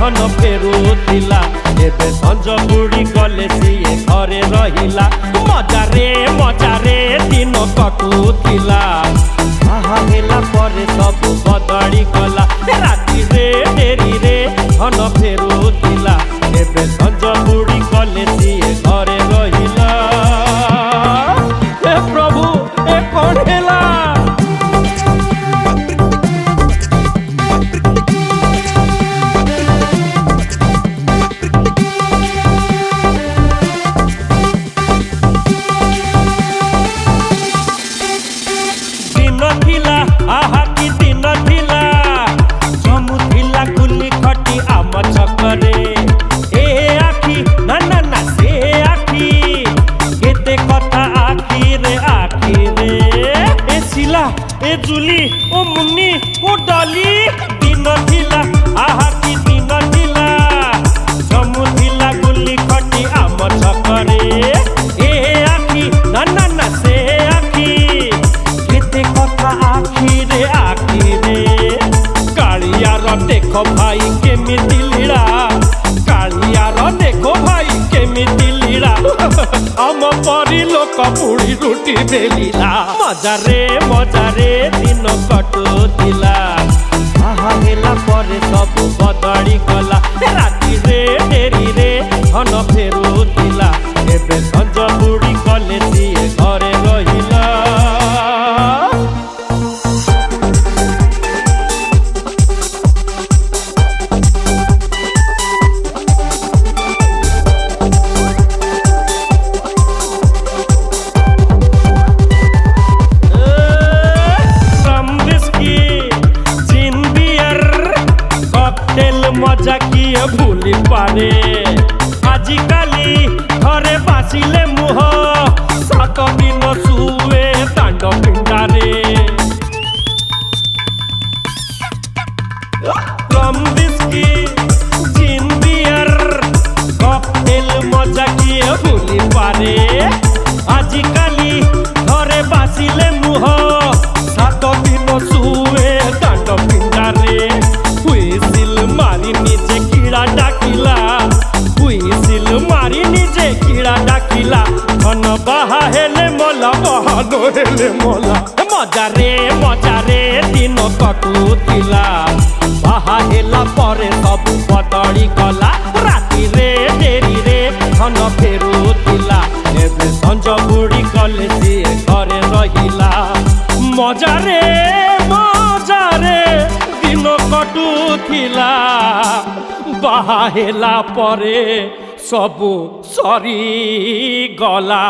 धन फेरुला एबे संज बुड़ी गले सीए घरे रहिला मजारे दिन कटुला बाहा हेला परे सब बदली गला राति रे डेरी रे धन फेरुला एबे संज बुड़ी गले सीए घरे रहिला हे प्रभु ए कौन हेला आहा की दिन थिला जमु थिला गुली खटी आम छकरे ए आखी ना ना ना से आखी केते कथा आखी रे ए सिला ए जुली ओ मुन्नी ओ डली दिन थिला आहा की दिन थिला जमु थिला गुली खटी आम छकरे ए आखी ना ना ना से आखी केते कथा आखी रे कालियार देखो भाई केमिति लीला कालियार देखो भाई केमिति लीला आम परी लोक बुढ़ी रुटी बेलिला मजारे दिन कटुला बाहा हेला परे सब बदली गला राति रे डेरी रे धन फेरुला एबे संज बुढ़ी गले सीए घरे रहिला मजा किए भूली पारे आजिकाली घरे बासिले मुह सात दिन सुए दांड पिंडारे रम विस्की जिन बियर कॉकटेल मजा किए भूली पारे आजिकाली घरे बासिले मुह सात दिन सुए दांड पिंडारे मारी निजे कीड़ा डाकिला हुईसिल मारी निजे कीड़ा डाकिला धन बाहा हेले मोला बहानो हेले मोला मजारे दिन कटुला बाहा हेला परे सब बदली गला राति रे डेरी रे धन फेरुला एबे संज बुड़ी गले सीए घरे रहिला मजारे दिन कटुला बाहा हेला परे सबु सरी गला